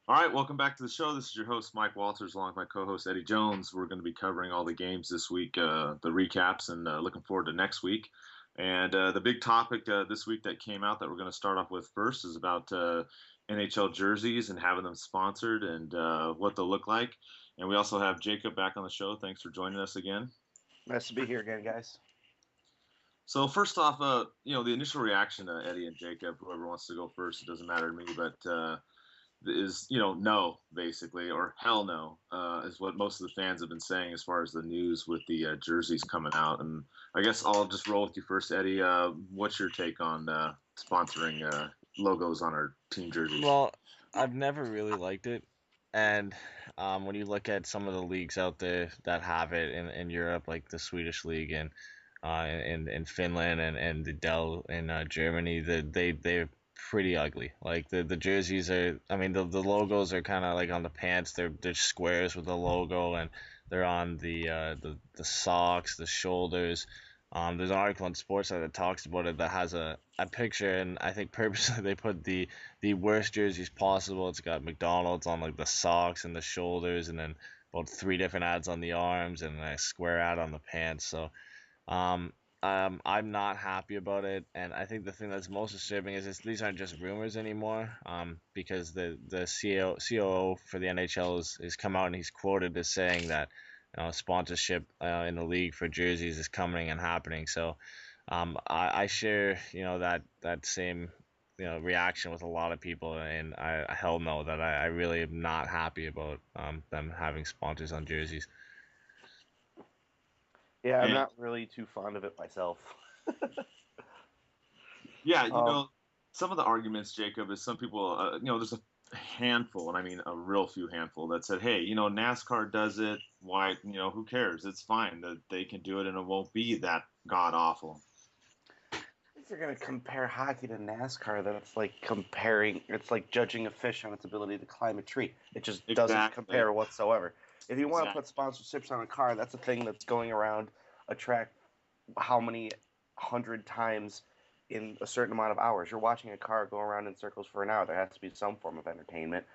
All right, welcome back to the show. This is your host, Mike Walters, along with my co-host, Eddie Jones. We're going to be covering all the games this week, the recaps, and looking forward to next week. And the big topic this week that came out that we're going to start off with first is about NHL jerseys and having them sponsored and what they'll look like. And we also have Jacob back on the show. Thanks for joining us again. Nice to be here again, guys. So first off, the initial reaction to Eddie and Jacob, whoever wants to go first, it doesn't matter to me, but is no, basically, or hell no, is what most of the fans have been saying as far as the news with the jerseys coming out. And I guess I'll just roll with you first, Eddie. What's your take on sponsoring logos on our team jerseys? Well, I've never really liked it, and when you look at some of the leagues out there that have it in Europe, like the Swedish league and in Finland and the Dell in Germany, they're pretty ugly. Like the jerseys are, I mean, the logos are kind of like on the pants. They're squares with the logo, and they're on the socks, the shoulders. There's an article on Sportsnet that talks about it that has a picture, and I think purposely they put the worst jerseys possible. It's got McDonald's on like the socks and the shoulders, and then about three different ads on the arms and a square ad on the pants. So I'm not happy about it, and I think the thing that's most disturbing is these aren't just rumors anymore. Because the COO for the NHL is come out and he's quoted as saying that sponsorship in the league for jerseys is coming and happening. So I share that same reaction with a lot of people, and I hell no that I really am not happy about them having sponsors on jerseys. Yeah, I'm not really too fond of it myself. Yeah, some of the arguments, Jacob, is some people, there's a handful, and I mean a real few handful, that said, hey, NASCAR does it. Why, who cares? It's fine that they can do it, and it won't be that god awful. If you're going to compare hockey to NASCAR, that's like it's like judging a fish on its ability to climb a tree. It just doesn't compare whatsoever. If you want to put sponsorships on a car, that's a thing that's going around a track how many 100 times in a certain amount of hours. You're watching a car go around in circles for an hour. There has to be some form of entertainment.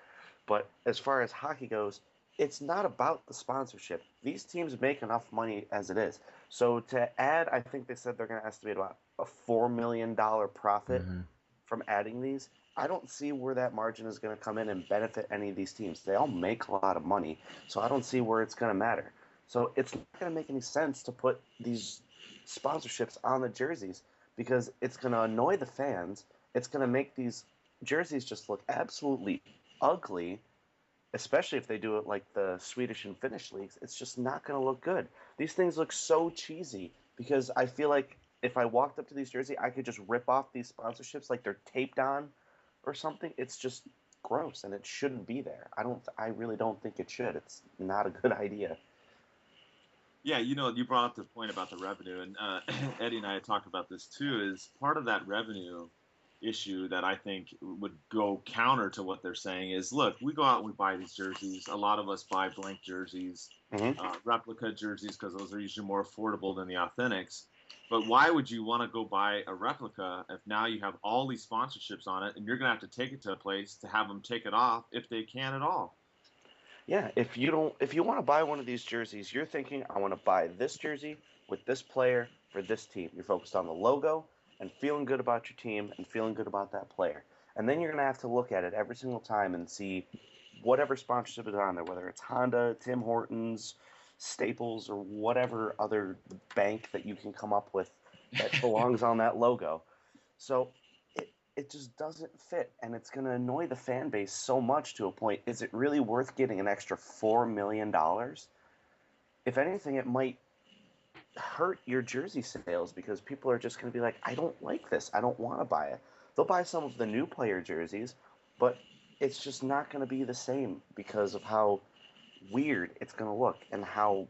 But as far as hockey goes, it's not about the sponsorship. These teams make enough money as it is. So to add, I think they said they're going to estimate about a $4 million profit from adding these. I don't see where that margin is going to come in and benefit any of these teams. They all make a lot of money, so I don't see where it's going to matter. So it's not going to make any sense to put these sponsorships on the jerseys because it's going to annoy the fans. It's going to make these jerseys just look absolutely ugly, especially if they do it like the Swedish and Finnish leagues. It's just not going to look good. These things look so cheesy because I feel like if I walked up to these jerseys, I could just rip off these sponsorships like they're taped on or something. It's just gross, and it shouldn't be there. I really don't think it should. It's not a good idea. Yeah, you brought up the point about the revenue, and Eddie and I had talked about this too, is part of that revenue issue that I think would go counter to what they're saying is, look, we go out and we buy these jerseys. A lot of us buy blank jerseys, replica jerseys, because those are usually more affordable than the authentics. But why would you want to go buy a replica if now you have all these sponsorships on it, and you're going to have to take it to a place to have them take it off if they can at all? Yeah, if you want to buy one of these jerseys, you're thinking, I want to buy this jersey with this player for this team. You're focused on the logo and feeling good about your team and feeling good about that player. And then you're going to have to look at it every single time and see whatever sponsorship is on there, whether it's Honda, Tim Hortons, Staples, or whatever other bank that you can come up with that belongs on that logo. So it just doesn't fit, and it's going to annoy the fan base so much to a point. Is it really worth getting an extra $4 million? If anything, it might hurt your jersey sales because people are just going to be like, I don't like this. I don't want to buy it. They'll buy some of the new player jerseys, but it's just not going to be the same because of how weird it's going to look and how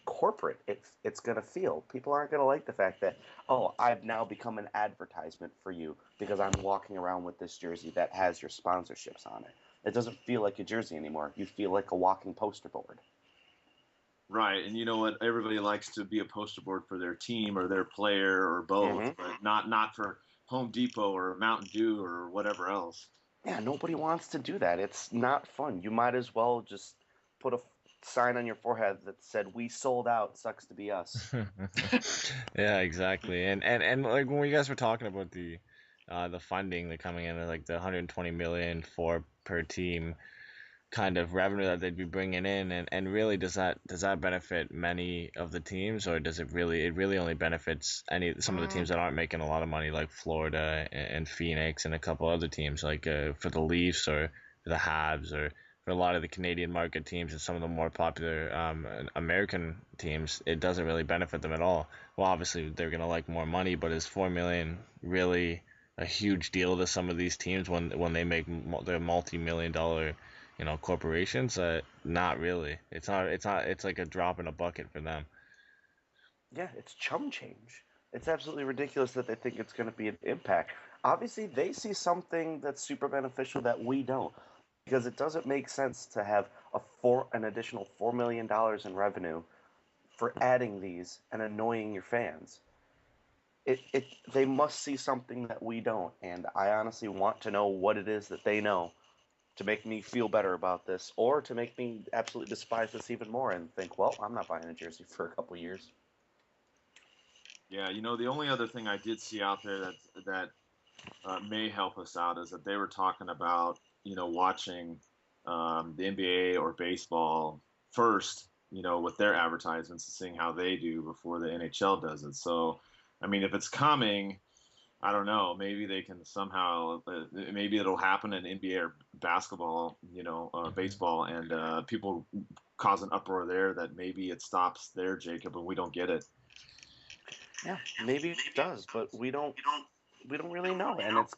corporate it's going to feel. People aren't going to like the fact that, oh, I've now become an advertisement for you because I'm walking around with this jersey that has your sponsorships on it. It doesn't feel like a jersey anymore. You feel like a walking poster board. Right, and you know what? Everybody likes to be a poster board for their team or their player or both, but not for Home Depot or Mountain Dew or whatever else. Yeah, nobody wants to do that. It's not fun. You might as well just put a sign on your forehead that said, "We sold out. Sucks to be us." Yeah, exactly. And like when you guys were talking about the funding that coming in at like the 120 million for per team kind of revenue that they'd be bringing in, and really does that benefit many of the teams, or does it really only benefits some of the teams that aren't making a lot of money, like Florida and Phoenix and a couple other teams, like for the Leafs or the Habs, or for a lot of the Canadian market teams and some of the more popular American teams, it doesn't really benefit them at all. Well, obviously they're gonna like more money, but is 4 million really a huge deal to some of these teams when they make their multi-million dollar corporations? Not really. It's not. It's not. It's like a drop in a bucket for them. Yeah, it's chum change. It's absolutely ridiculous that they think it's going to be an impact. Obviously, they see something that's super beneficial that we don't, because it doesn't make sense to have an additional $4 million in revenue for adding these and annoying your fans. They must see something that we don't, and I honestly want to know what it is that they know to make me feel better about this, or to make me absolutely despise this even more and think, well, I'm not buying a jersey for a couple years. Yeah, the only other thing I did see out there that may help us out is that they were talking about watching the NBA or baseball first, with their advertisements and seeing how they do before the NHL does it. So, I mean, if it's coming, I don't know. Maybe they can somehow. Maybe it'll happen in NBA or basketball, baseball, and people cause an uproar there that maybe it stops there, Jacob, and we don't get it. Yeah, maybe it does, but we don't really know, and it's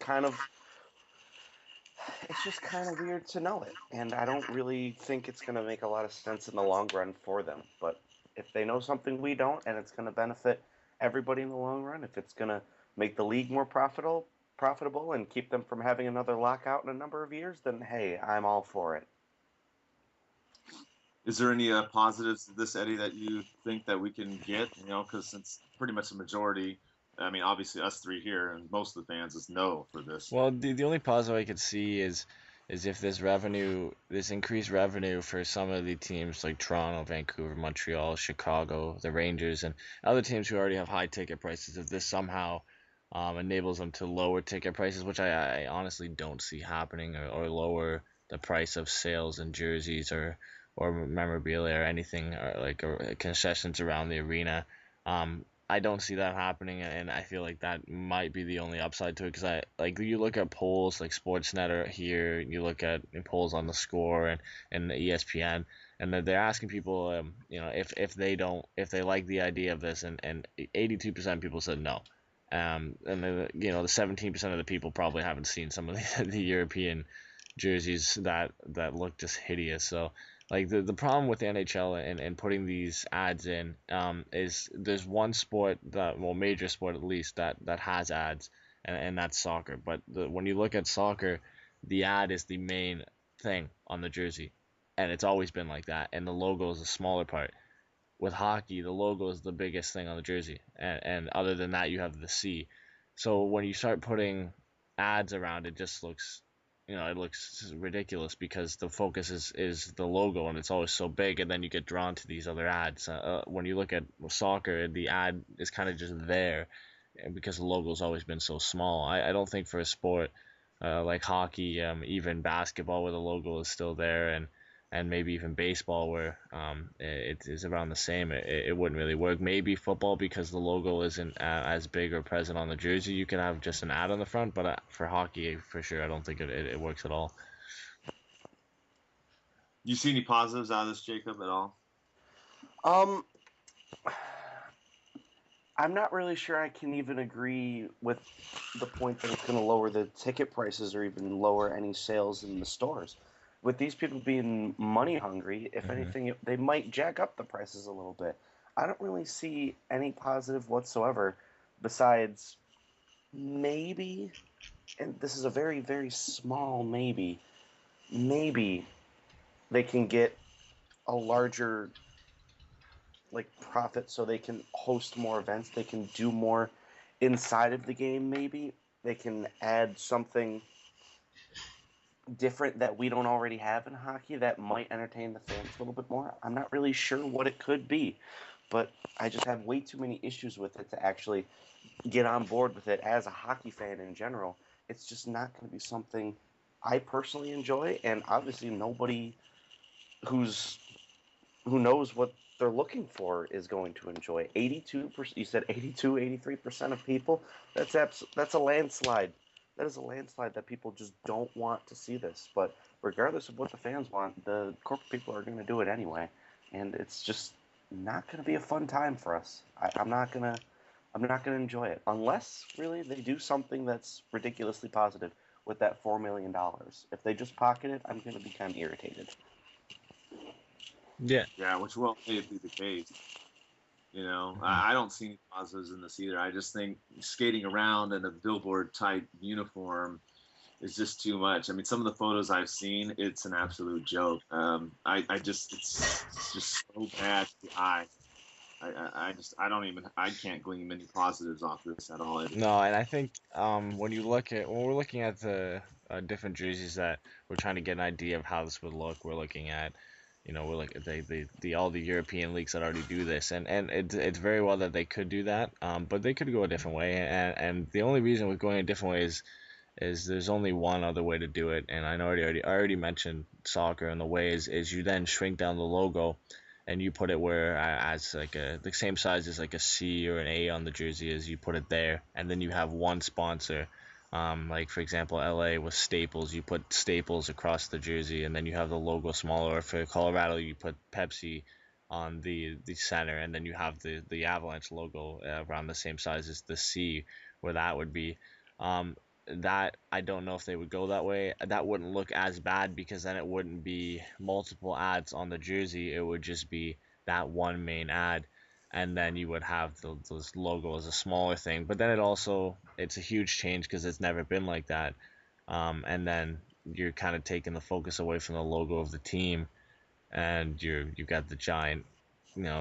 just kind of weird to know it, and I don't really think it's going to make a lot of sense in the long run for them. But if they know something we don't, and it's going to benefit everybody in the long run, if it's going to make the league more profitable and keep them from having another lockout in a number of years, then hey, I'm all for it. Is there any positives to this, Eddie, that you think that we can get? Because since pretty much the majority, I mean, obviously us three here and most of the fans is no for this. Well, the only positive I could see is if this increased revenue for some of the teams like Toronto, Vancouver, Montreal, Chicago, the Rangers, and other teams who already have high ticket prices, if this somehow enables them to lower ticket prices, which I honestly don't see happening, or lower the price of sales and jerseys or memorabilia or anything, or concessions around the arena. I don't see that happening, and I feel like that might be the only upside to it. Because you look at polls like Sportsnet or here, you look at polls on the Score and the ESPN, and they're asking people, if they like the idea of this, and 82% of people said no. And the 17% of the people probably haven't seen some of the European jerseys that look just hideous. So like the problem with the NHL and putting these ads in, is there's one sport major sport at least that has ads, and that's soccer. But when you look at soccer, the ad is the main thing on the jersey, and it's always been like that, and the logo is a smaller part. With hockey, the logo is the biggest thing on the jersey, and other than that, you have the C. So when you start putting ads around, it just looks, it looks ridiculous because the focus is the logo, and it's always so big, and then you get drawn to these other ads. When you look at soccer, the ad is kind of just there, because the logo's always been so small. I don't think for a sport like hockey, even basketball where the logo is still there, and maybe even baseball where it is around the same, it wouldn't really work. Maybe football, because the logo isn't as big or present on the jersey, you can have just an ad on the front, but for hockey, for sure, I don't think it works at all. Do you see any positives out of this, Jacob, at all? Um, I'm not really sure I can even agree with the point that it's going to lower the ticket prices or even lower any sales in the stores. With these people being money hungry, if anything, they might jack up the prices a little bit. I don't really see any positive whatsoever besides maybe, and this is a very, very small maybe they can get a larger profit so they can host more events, they can do more inside of the game. Maybe they can add something different that we don't already have in hockey that might entertain the fans a little bit more. I'm not really sure what it could be, but I just have way too many issues with it to actually get on board with it as a hockey fan in general. It's just not going to be something I personally enjoy, and obviously nobody who's who knows what they're looking for is going to enjoy. 82%, you said 82, 83% of people. That's a landslide. That is a landslide that people just don't want to see this. But regardless of what the fans want, the corporate people are going to do it anyway, and it's just not going to be a fun time for us. I'm not gonna enjoy it unless really they do something that's ridiculously positive with that $4 million. If they just pocket it, I'm gonna become irritated. Yeah. Yeah, which will may be the case. I don't see any positives in this either. I just think skating around in a billboard type uniform is just too much. I mean, some of the photos I've seen, it's an absolute joke. I just it's just so bad to the eye. I don't even I can't glean many positives off this at all. No, and I think when we're looking at the different jerseys that we're trying to get an idea of how this would look, we're looking at, we're like the all the European leagues that already do this, and it's very well that they could do that, but they could go a different way, and the only reason we're going a different way is there's only one other way to do it, and I already mentioned soccer, and the way is you then shrink down the logo and you put it where as like the same size as like a C or an A on the jersey is, you put it there, and then you have one sponsor. Like for example, LA with Staples, you put Staples across the jersey, and then you have the logo smaller. Or for Colorado, you put Pepsi on the center, and then you have the Avalanche logo around the same size as the C, where that would be. Um, that I don't know if they would go that way. That wouldn't look as bad because then it wouldn't be multiple ads on the jersey. It would just be that one main ad, and then you would have those logo as a smaller thing. But then it's a huge change because it's never been like that. And then you're kind of taking the focus away from the logo of the team, and you've got the giant,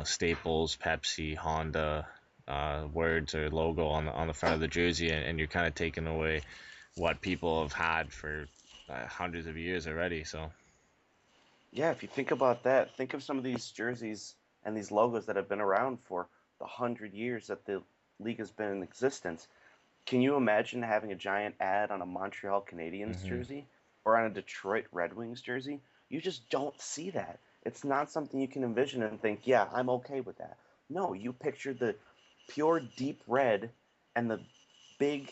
Staples, Pepsi, Honda, words or logo on the front of the jersey, and you're kind of taking away what people have had for hundreds of years already. So Yeah, if you think about that, think of some of these jerseys and these logos that have been around for the 100 years that the league has been in existence. Can you imagine having a giant ad on a Montreal Canadiens hmm jersey or on a Detroit Red Wings jersey? You just don't see that. It's not something you can envision and think, yeah, I'm okay with that. No, you picture the pure deep red and the big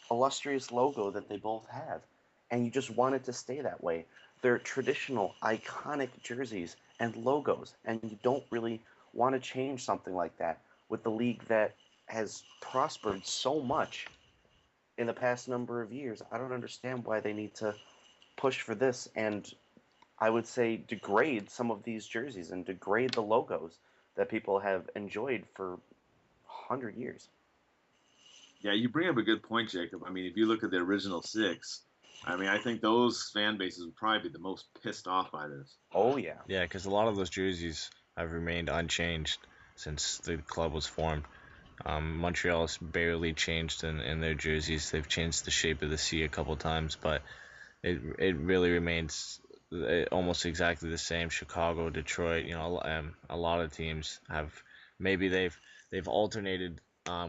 illustrious logo that they both have, and you just want it to stay that way. They're traditional, iconic jerseys and logos, and you don't really want to change something like that with the league that has prospered so much in the past number of years. I don't understand why they need to push for this and I would say degrade some of these jerseys and degrade the logos that people have enjoyed for 100 years. Yeah, you bring up a good point, Jacob. I mean, if you look at the original six, I mean, I think those fan bases would probably be the most pissed off by this. Oh, yeah. yeah, because a lot of those jerseys have remained unchanged since the club was formed. Montreal's barely changed in their jerseys. They've changed the shape of the C a couple times, but it really remains almost exactly the same. Chicago, Detroit, a lot of teams have maybe they've alternated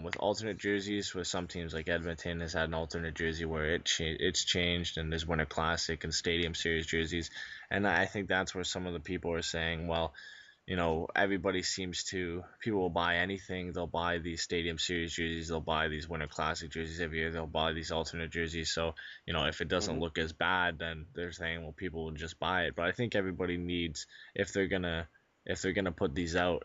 with alternate jerseys. With some teams like Edmonton has had an alternate jersey where it's changed, and there's Winter Classic and Stadium Series jerseys, and I think that's where some of the people are saying, well, everybody seems to, people will buy anything. They'll buy these Stadium Series jerseys. They'll buy these Winter Classic jerseys every year. They'll buy these alternate jerseys. So, if it doesn't Hmm. look as bad, then they're saying, well, people will just buy it. But I think everybody needs, if they're gonna put these out,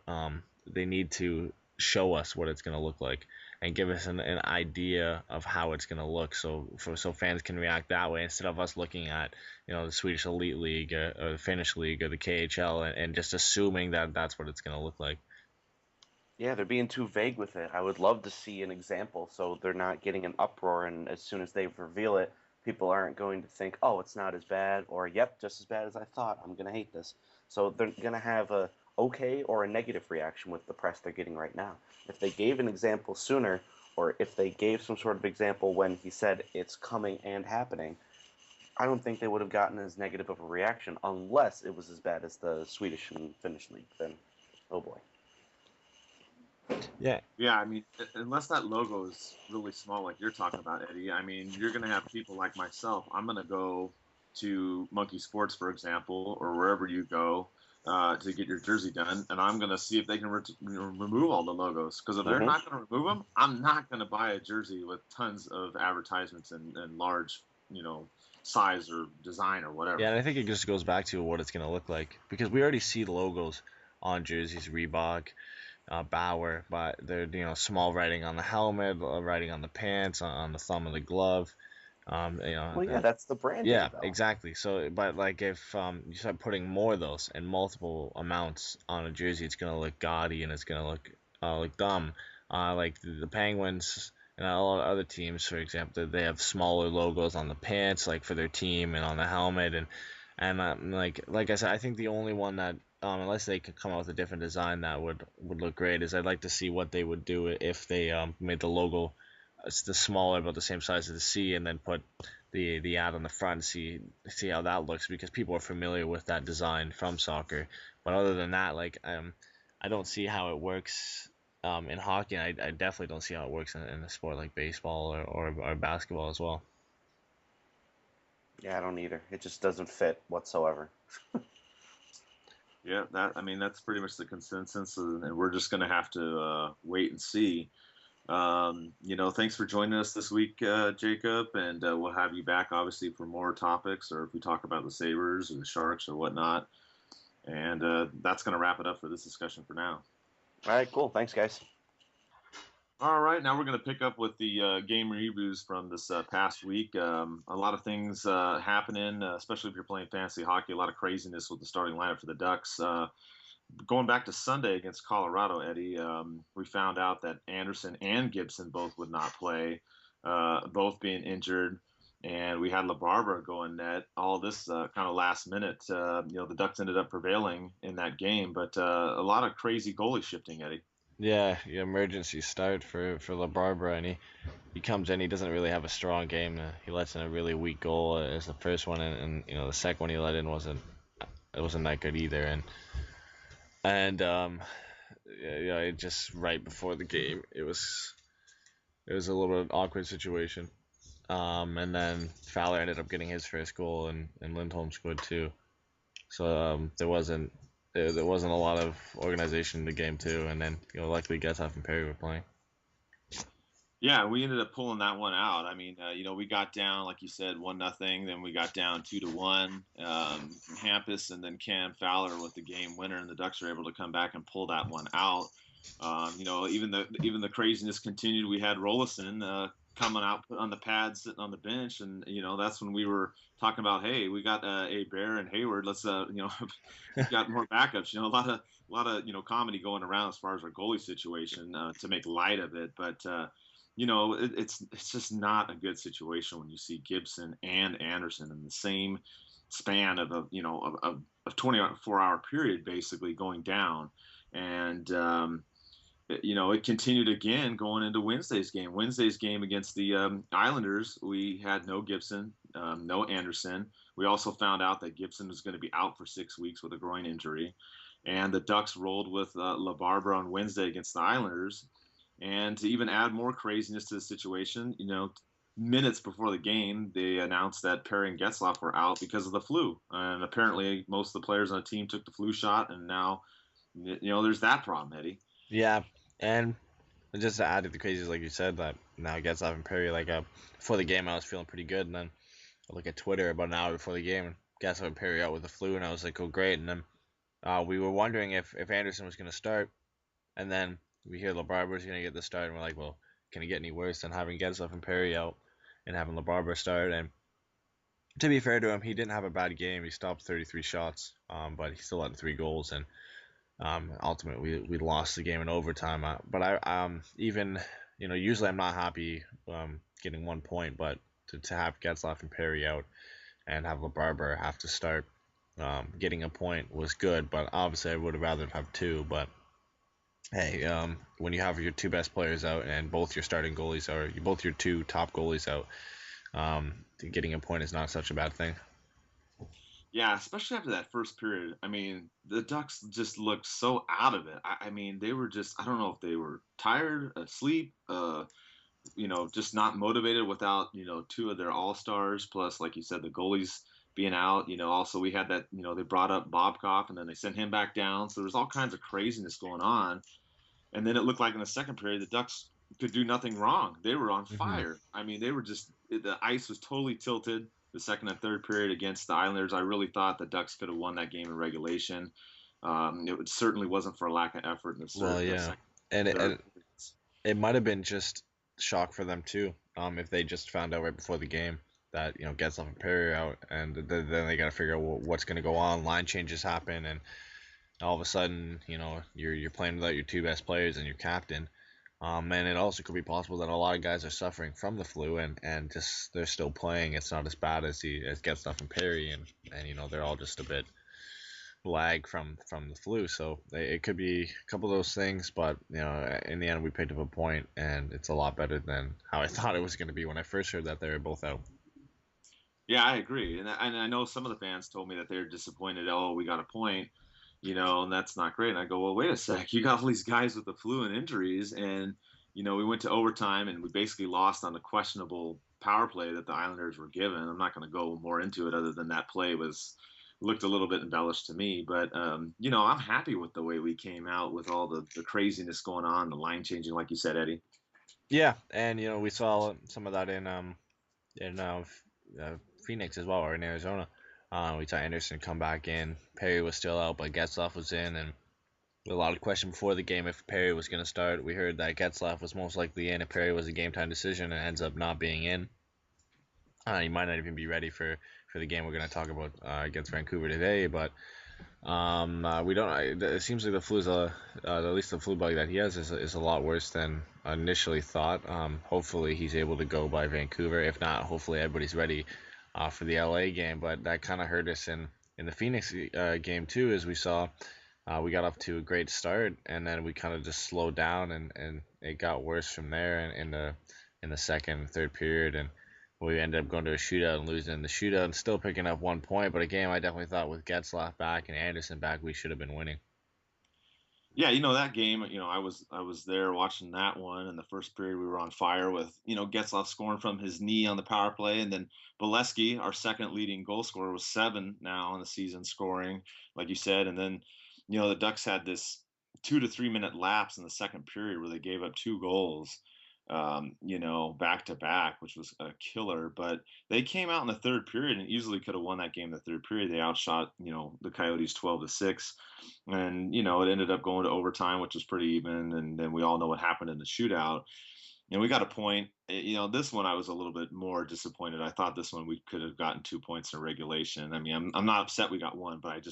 they need to show us what it's gonna look like and give us an idea of how it's gonna look, so fans can react that way instead of us looking at the Swedish Elite League or the Finnish League or the KHL and just assuming that that's what it's going to look like. Yeah, they're being too vague with it. I would love to see an example so they're not getting an uproar, and as soon as they reveal it, people aren't going to think, oh, it's not as bad, or yep, just as bad as I thought. I'm going to hate this. So they're going to have a okay or a negative reaction with the press they're getting right now. If they gave an example sooner, or if they gave some sort of example when he said it's coming and happening, I don't think they would have gotten as negative of a reaction unless it was as bad as the Swedish and Finnish league. Then, oh boy. Yeah. Yeah, I mean, unless that logo is really small, like you're talking about, Eddie. I mean, you're going to have people like myself. I'm going to go to Monkey Sports, for example, or wherever you go to get your jersey done, and I'm going to see if they can remove all the logos. Because if they're not going to remove them, I'm not going to buy a jersey with tons of advertisements and large, size or design or whatever. Yeah, and I think it just goes back to what it's going to look like, because we already see logos on jerseys, Reebok, Bauer, but they're small writing on the helmet, writing on the pants, on the thumb of the glove. Well, yeah, that's the branding. Yeah, exactly. So, but like if you start putting more of those and multiple amounts on a jersey, it's gonna look gaudy and it's gonna look dumb. Like the Penguins and a lot of other teams, for example, they have smaller logos on the pants, like for their team, and on the helmet, and like I said, I think the only one that unless they could come out with a different design that would look great, is I'd like to see what they would do if they made the logo the smaller, about the same size as the C, and then put the ad on the front, see how that looks, because people are familiar with that design from soccer. But other than that, like I don't see how it works in hockey, and I definitely don't see how it works in a sport like baseball or basketball as well. Yeah, I don't either. It just doesn't fit whatsoever. Yeah, that's pretty much the consensus, and we're just going to have to wait and see. Thanks for joining us this week, Jacob, and we'll have you back, obviously, for more topics, or if we talk about the Sabres or the Sharks or whatnot. And that's going to wrap it up for this discussion for now. All right, cool. Thanks, guys. All right, now we're going to pick up with the game reviews from this past week. A lot of things happening, especially if you're playing fantasy hockey. A lot of craziness with the starting lineup for the Ducks. Going back to Sunday against Colorado, Eddie, we found out that Anderson and Gibson both would not play, both being injured. And we had LaBarbera going net. All this kind of last minute. The Ducks ended up prevailing in that game, but a lot of crazy goalie shifting, Eddie. Yeah, emergency start for LaBarbera, and he comes in. He doesn't really have a strong game. He lets in a really weak goal as the first one, and the second one he let in wasn't that good either. And just right before the game, it was a little bit of an awkward situation. And then Fowler ended up getting his first goal, and Lindholm scored too. So there wasn't a lot of organization in the game too. And then luckily Getzlaf and Perry were playing. Yeah, we ended up pulling that one out. I mean, we got down, like you said, 1-0. Then we got down 2-1. Hampus and then Cam Fowler with the game winner, and the Ducks were able to come back and pull that one out. Even the craziness continued. We had Rolison coming out on the pad, sitting on the bench, and that's when we were talking about, hey, we got a Bear and Hayward. Let's got more backups. A lot of comedy going around as far as our goalie situation to make light of it, but. It's just not a good situation when you see Gibson and Anderson in the same span of a 24-hour period, basically going down. And, it continued again going into Wednesday's game. Wednesday's game against the Islanders, we had no Gibson, no Anderson. We also found out that Gibson was going to be out for 6 weeks with a groin injury. And the Ducks rolled with LaBarbera on Wednesday against the Islanders. And to even add more craziness to the situation, minutes before the game, they announced that Perry and Getzlaf were out because of the flu. And apparently most of the players on the team took the flu shot, and now, there's that problem, Eddie. Yeah, and just to add to the crazies, like you said, that now Getzlaf and Perry, before the game, I was feeling pretty good, and then I look at Twitter about an hour before the game, and Getzlaf and Perry out with the flu, and I was like, oh, great. And then we were wondering if Anderson was going to start, and then we hear LaBarbera's going to get the start, and we're like, well, can it get any worse than having Getzlaf and Perry out and having LaBarbera start? And to be fair to him, he didn't have a bad game. He stopped 33 shots, but he still had 3 goals, and ultimately we lost the game in overtime. But I even, usually I'm not happy getting 1 point, but to have Getzlaf and Perry out and have LaBarbera have to start getting a point was good, but obviously I would have rather have 2, but hey, when you have your 2 best players out and both your starting goalies both your 2 top goalies out, getting a point is not such a bad thing. Yeah, especially after that first period. I mean, the Ducks just looked so out of it. I mean, they were just, I don't know if they were tired, asleep, just not motivated without, two of their all-stars, plus, like you said, the goalies being out. Also we had that, they brought up Bobkoff and then they sent him back down. So there's all kinds of craziness going on. And then it looked like in the second period, the Ducks could do nothing wrong. They were on Mm-hmm. fire. I mean, they were just, the ice was totally tilted the second and third period against the Islanders. I really thought the Ducks could have won that game in regulation. It certainly wasn't for a lack of effort in Well, the yeah, second and and third it, periods. it might have been just shock for them too. If they just found out right before the game that Getzlaf and Perry are out, and then they got to figure out what's going to go on. Line changes happen, and all of a sudden, you're playing without your two best players and your captain. And it also could be possible that a lot of guys are suffering from the flu and just they're still playing. It's not as bad as Getzlaf and Perry, and they're all just a bit lag from the flu. So it could be a couple of those things, but in the end we picked up a point, and it's a lot better than how I thought it was going to be when I first heard that they were both out. Yeah, I agree. And I know some of the fans told me that they're disappointed. Oh, we got a point, and that's not great. And I go, well, wait a sec. You got all these guys with the flu and injuries. And, we went to overtime and we basically lost on the questionable power play that the Islanders were given. I'm not going to go more into it other than that play looked a little bit embellished to me. But, I'm happy with the way we came out with all the craziness going on, the line changing, like you said, Eddie. Yeah, and we saw some of that in Phoenix as well, or in Arizona. We saw Anderson come back in. Perry was still out, but Getzlaf was in, and a lot of question before the game if Perry was going to start. We heard that Getzlaf was most likely in if Perry was a game time decision and ends up not being in. He might not even be ready for the game we're going to talk about against Vancouver today, but we don't. It seems like the flu's at least the flu bug that he has is a lot worse than initially thought. Hopefully he's able to go by Vancouver. If not, hopefully everybody's ready for the LA game. But that kind of hurt us in the Phoenix game too, as we saw. We got off to a great start, and then we kind of just slowed down, and it got worse from there in the second and third period, and we ended up going to a shootout and losing in the shootout and still picking up 1 point. But a game I definitely thought with Getzlaf back and Anderson back, we should have been winning. Yeah, that game, I was there watching that one. In the first period, we were on fire with, Getzlaf scoring from his knee on the power play, and then Bolesky, our second leading goal scorer, was 7 now in the season scoring, like you said. And then, the Ducks had this 2 to 3 minute lapse in the second period where they gave up 2 goals, back to back, which was a killer. But they came out in the third period and easily could have won that game in the third period. They outshot, the Coyotes 12-6, and it ended up going to overtime, which was pretty even. And then we all know what happened in the shootout. We got a point. This one I was a little bit more disappointed. I thought this one we could have gotten 2 points in regulation. I mean, I'm not upset we got one, but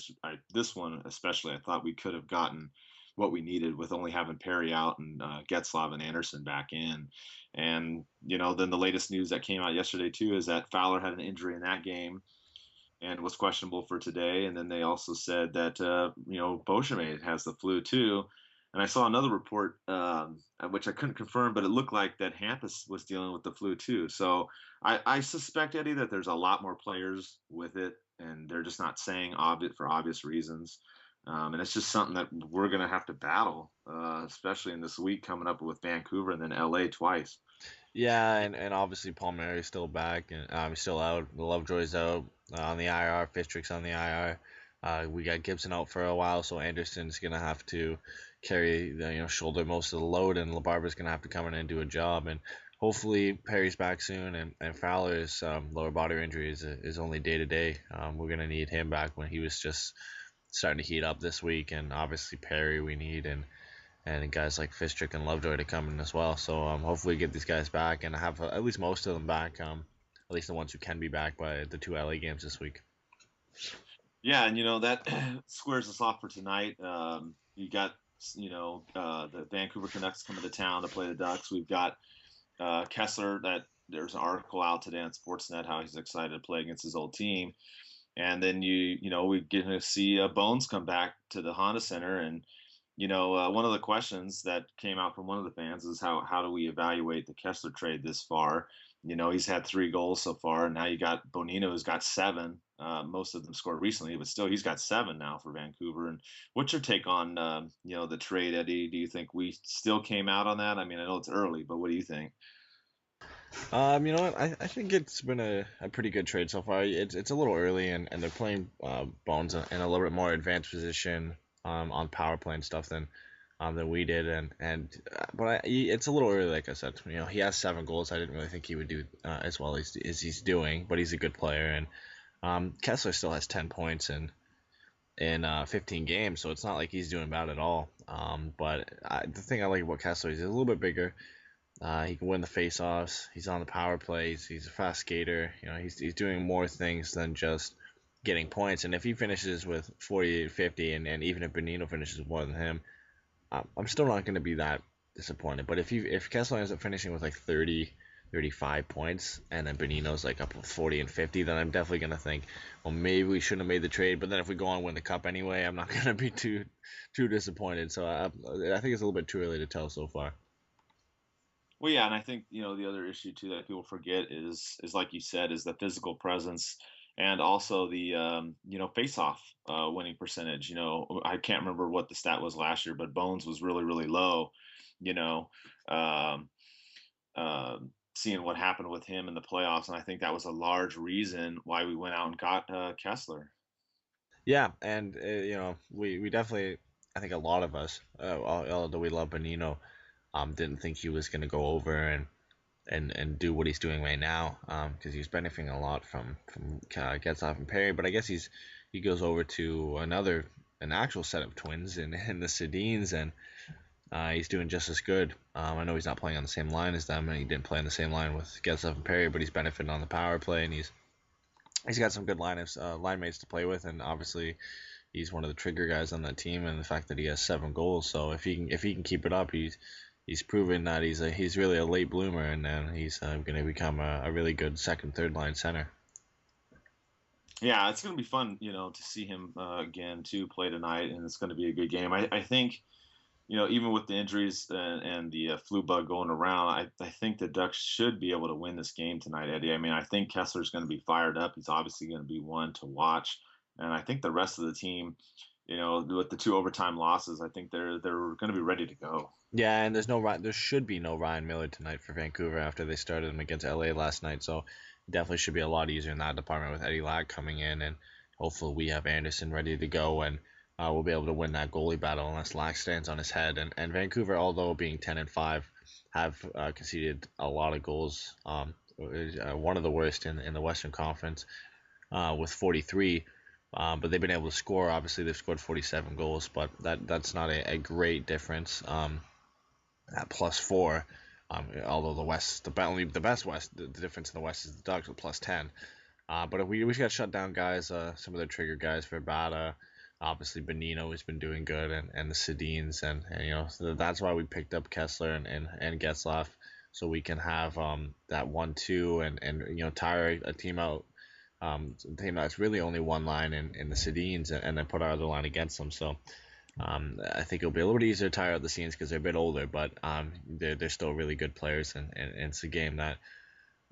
this one especially, I thought we could have gotten what we needed with only having Perry out and Getzlaf and Anderson back in. And then the latest news that came out yesterday too is that Fowler had an injury in that game and was questionable for today. And then they also said that Beauchemin has the flu too. And I saw another report, which I couldn't confirm, but it looked like that Hampus was dealing with the flu too. So I suspect, Eddie, that there's a lot more players with it, and they're just not saying for obvious reasons. And it's just something that we're going to have to battle, especially in this week coming up with Vancouver and then LA twice. Yeah, and obviously Palmieri's still back, and he's still out. Lovejoy's out on the IR. Fistrick's on the IR. We got Gibson out for a while, so Anderson's gonna have to carry shoulder most of the load, and LaBarber's gonna have to come in and do a job. And hopefully Perry's back soon, and Fowler's lower body injury is only day to day. We're gonna need him back when he was just starting to heat up this week, and obviously Perry we need, and guys like Fistrick and Lovejoy to come in as well. So hopefully get these guys back and have at least most of them back, at least the ones who can be back by the 2 LA games this week. Yeah, and that squares us off for tonight. You got the Vancouver Canucks coming to town to play the Ducks. We've got Kessler. That there's an article out today on Sportsnet how he's excited to play against his old team. And then we get to see Bones come back to the Honda Center. And one of the questions that came out from one of the fans is how do we evaluate the Kessler trade this far? He's had 3 goals so far, and now you got Bonino, who's got 7. Most of them scored recently, but still, he's got 7 now for Vancouver. And what's your take on, the trade, Eddie? Do you think we still came out on that? I mean, I know it's early, but what do you think? You know what? I think it's been a pretty good trade so far. It's a little early, and they're playing Bones in a little bit more advanced position on power play and stuff than we did, but it's a little early, like I said. He has 7 goals. I didn't really think he would do as well as he's doing, but he's a good player, and Kessler still has 10 points in 15 games, so it's not like he's doing bad at all. But the thing I like about Kessler is he's a little bit bigger. He can win the face-offs. He's on the power plays. He's a fast skater. He's doing more things than just getting points. And if he finishes with 40, 50, and even if Bonino finishes with more than him, I'm still not going to be that disappointed. But if Kessler ends up finishing with like 30, 35 points, and then Bonino's like up with 40 and 50, then I'm definitely going to think, well, maybe we shouldn't have made the trade. But then if we go on and win the cup anyway, I'm not going to be too disappointed. So I think it's a little bit too early to tell so far. Well, yeah, and I think the other issue too that people forget is like you said, is the physical presence and also the face-off winning percentage. I can't remember what the stat was last year, but Bones was really really low. You know, um, Seeing what happened with him in the playoffs, and I think that was a large reason why we went out and got Kessler. Yeah, and we definitely, I think a lot of us, although we love Bonino, didn't think he was going to go over and do what he's doing right now, because he's benefiting a lot from Getzlaf and Perry. But I guess he goes over to an actual set of twins in the Sedins, and he's doing just as good. I know he's not playing on the same line as them, and he didn't play on the same line with Getzlaf and Perry, but he's benefiting on the power play, and he's got some good line mates to play with, and obviously he's one of the trigger guys on that team, and the fact that he has 7 goals. So if he can keep it up, he's proven that he's really a late bloomer, and then he's going to become a really good second, third line center. Yeah, it's going to be fun, to see him again to play tonight, and it's going to be a good game. I think, even with the injuries and the flu bug going around, I think the Ducks should be able to win this game tonight, Eddie. I mean, I think Kessler's going to be fired up. He's obviously going to be one to watch, and I think the rest of the team, with the 2 overtime losses, I think they're going to be ready to go. Yeah, and there should be no Ryan Miller tonight for Vancouver after they started him against LA last night. So definitely should be a lot easier in that department with Eddie Lack coming in, and hopefully we have Anderson ready to go, and we'll be able to win that goalie battle unless Lack stands on his head. And Vancouver, although being 10-5, have conceded a lot of goals. One of the worst in the Western Conference with 43. But they've been able to score. Obviously, they've scored 47 goals, but that's not a great difference. At +4, although the difference in the West is the Ducks with +10. But if we just got shut down guys, some of their trigger guys, Verbata, obviously Bonino has been doing good, and the Sedins, and so that's why we picked up Kessler and Getzlaf, so we can have that 1-2 and tire a team out. Team that's really only one line in the Sedins, and then put our other line against them. So I think it'll be a little bit easier to tire out the Sedins because they're a bit older, but they're still really good players, and it's a game that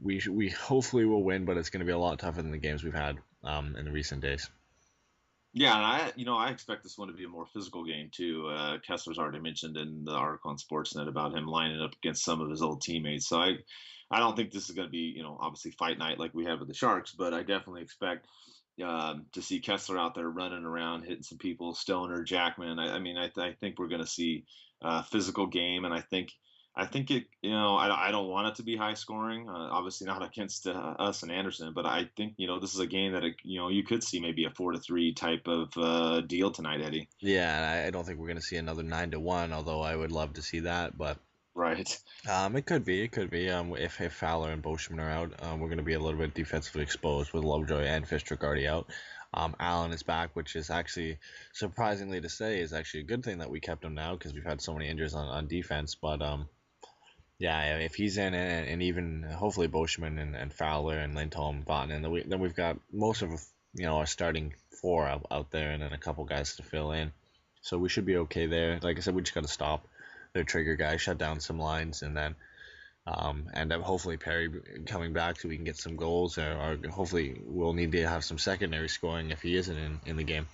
we hopefully will win, but it's going to be a lot tougher than the games we've had in the recent days. Yeah, and I expect this one to be a more physical game too. Kessler's already mentioned in the article on Sportsnet about him lining up against some of his old teammates. So I don't think this is going to be, obviously fight night like we have with the Sharks, but I definitely expect to see Kessler out there running around, hitting some people, Stoner, Jackman. I think we're going to see a physical game, and I think it, I don't want it to be high scoring, obviously not against us and Anderson, but I think, this is a game that, you could see maybe a 4-3 type of deal tonight, Eddie. Yeah, I don't think we're going to see another 9-1, although I would love to see that, but right. It could be. If Fowler and Boschman are out, we're going to be a little bit defensively exposed with Lovejoy and Fistrick already out. Allen is back, which is actually, surprisingly to say, is actually a good thing that we kept him now because we've had so many injuries on defense, but yeah, if he's in, and even hopefully Boschman and Fowler and Lindholm, Vatanen, then we've got most of our starting 4 out there, and then a couple guys to fill in. So we should be okay there. Like I said, we just got to stop their trigger guys, shut down some lines, and then And hopefully Perry coming back so we can get some goals, or hopefully we'll need to have some secondary scoring if he isn't in the game.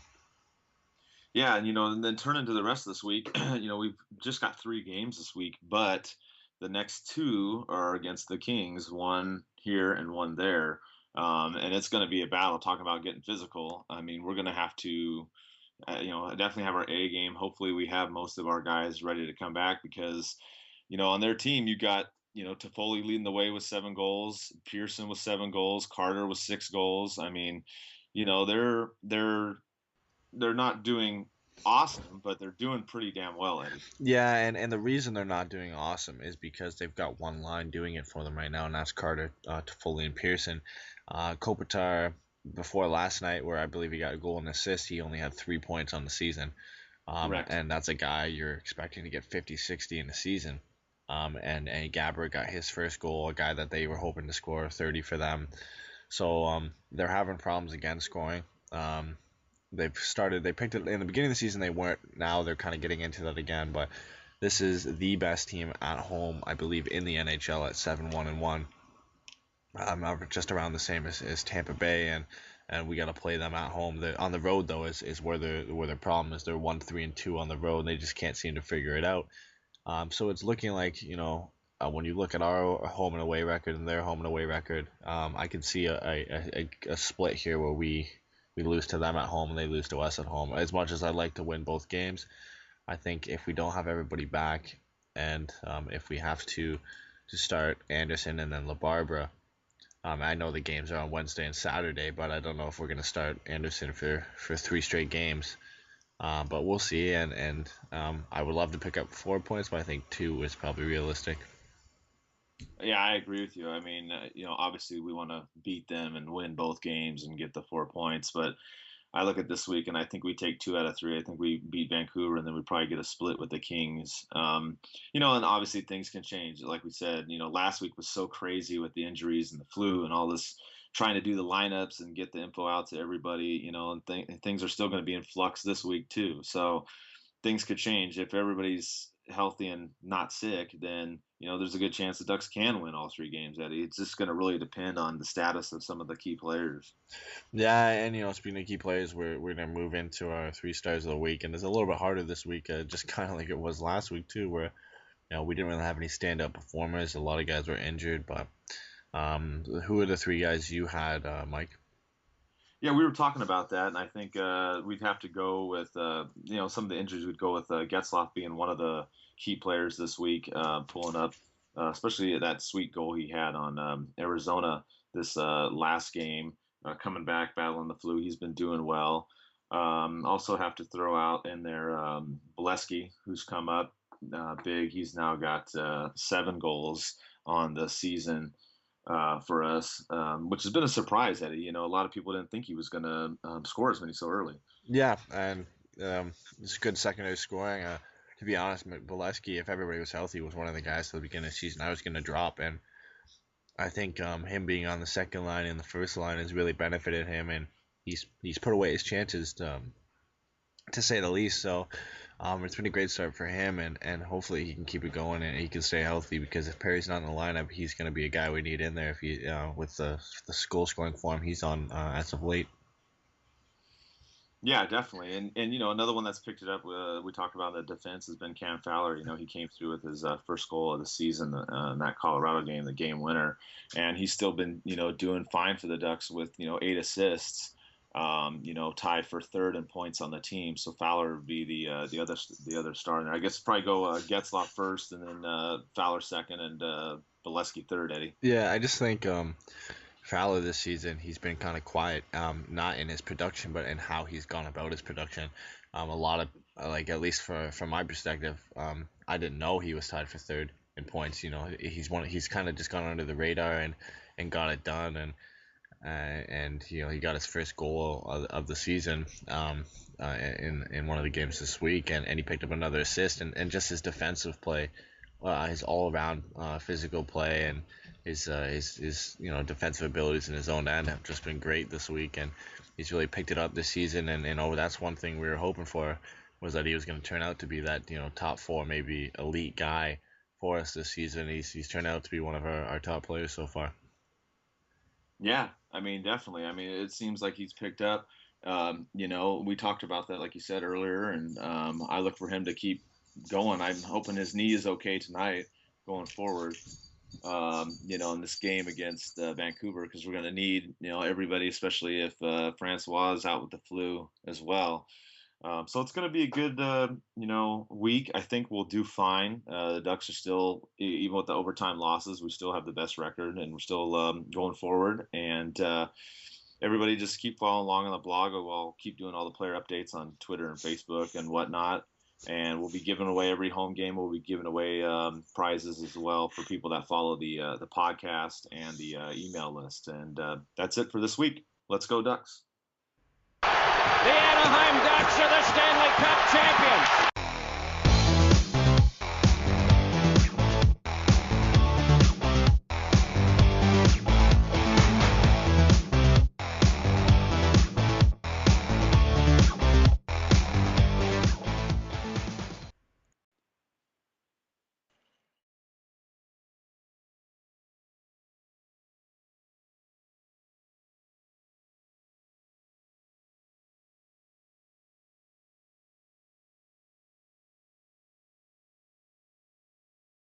Yeah, and and then turn into the rest of this week. We've just got 3 games this week, but the next 2 are against the Kings, one here and one there. And it's going to be a battle. Talking about getting physical. I mean, we're going to have to, definitely have our A game. Hopefully, we have most of our guys ready to come back because, on their team, you got, Toffoli leading the way with 7 goals, Pearson with 7 goals, Carter with 6 goals. I mean, they're not doing awesome, but they're doing pretty damn well, Eddie. Yeah, and the reason they're not doing awesome is because they've got one line doing it for them right now, and that's Carter, Toffoli, and Pearson. Kopitar, before last night, where I believe he got a goal and assist, he only had 3 points on the season. Correct. And that's a guy you're expecting to get 50, 60 in the season. And Gabbert got his first goal, a guy that they were hoping to score 30 for them. So they're having problems again scoring. They picked it in the beginning of the season, they weren't. Now they're kind of getting into that again, but this is the best team at home, I believe, in the NHL at 7-1-1. Just around the same as Tampa Bay, and we got to play them at home. On the road though is where their problem is. They're 1-3-2 on the road, and they just can't seem to figure it out. So it's looking like, when you look at our home and away record and their home and away record, I can see a split here where we lose to them at home and they lose to us at home. As much as I'd like to win both games, I think if we don't have everybody back, and if we have to start Anderson and then LaBarbera, I know the games are on Wednesday and Saturday, but I don't know if we're going to start Anderson for 3 straight games. But we'll see, and I would love to pick up 4 points, but I think 2 is probably realistic. Yeah, I agree with you. I mean, obviously we want to beat them and win both games and get the 4 points, but I look at this week and I think we take 2 out of 3. I think we beat Vancouver and then we probably get a split with the Kings. And obviously things can change. Like we said, last week was so crazy with the injuries and the flu and all this, trying to do the lineups and get the info out to everybody, and things are still going to be in flux this week too. So things could change. If everybody's healthy and not sick, then there's a good chance the Ducks can win all 3 games, Eddie. It's just going to really depend on the status of some of the key players. Yeah, and speaking of key players, we're gonna move into our 3 stars of the week, and it's a little bit harder this week, just kind of like it was last week too, where we didn't really have any standout performers. A lot of guys were injured, but who are the 3 guys you had, Mike? Yeah, we were talking about that, and I think we'd have to go with some of the injuries. We'd go with Getzlaf being one of the key players this week, pulling up, especially that sweet goal he had on Arizona this last game, coming back, battling the flu. He's been doing well. Also have to throw out in there Bolesky, who's come up big. He's now got 7 goals on the season for us, which has been a surprise, Eddie. A lot of people didn't think he was going to score as many so early. Yeah, and it's good secondary scoring. To be honest, Bolesky, if everybody was healthy, was one of the guys at the beginning of the season I was going to drop, and I think him being on the second line and the first line has really benefited him, and he's put away his chances to say the least. So it's been a great start for him, and hopefully he can keep it going and he can stay healthy, because if Perry's not in the lineup, he's going to be a guy we need in there if he with the goal scoring form he's on as of late. Yeah, definitely. And another one that's picked it up, we talked about the defense, has been Cam Fowler. He came through with his first goal of the season in that Colorado game, the game winner. And he's still been, doing fine for the Ducks with, 8 assists, tied for 3rd in points on the team. So Fowler would be the other star there. I guess probably go Getzlaf first and then Fowler second and Bolesky third, Eddie. Yeah, I just think Fowler this season, he's been kind of quiet, not in his production, but in how he's gone about his production. A lot of, at least from my perspective, I didn't know he was tied for 3rd in points. He's kind of just gone under the radar and got it done, and he got his first goal of the season in one of the games this week, and he picked up another assist, and just his defensive play, his all around physical play, and his defensive abilities in his own end have just been great this week, and he's really picked it up this season. And that's one thing we were hoping for, was that he was going to turn out to be that top 4, maybe elite guy for us this season. He's turned out to be one of our top players so far. Yeah, I mean, definitely. I mean, it seems like he's picked up. We talked about that, like you said earlier, and I look for him to keep going. I'm hoping his knee is okay tonight going forward. In this game against Vancouver, because we're going to need, everybody, especially if Francois is out with the flu as well. So it's going to be a good, week. I think we'll do fine. The Ducks are still, even with the overtime losses, we still have the best record, and we're still going forward. And everybody just keep following along on the blog. We'll keep doing all the player updates on Twitter and Facebook and whatnot. And we'll be giving away every home game. We'll be giving away prizes as well for people that follow the podcast and the email list. And that's it for this week. Let's go, Ducks. The Anaheim Ducks are the Stanley Cup champions.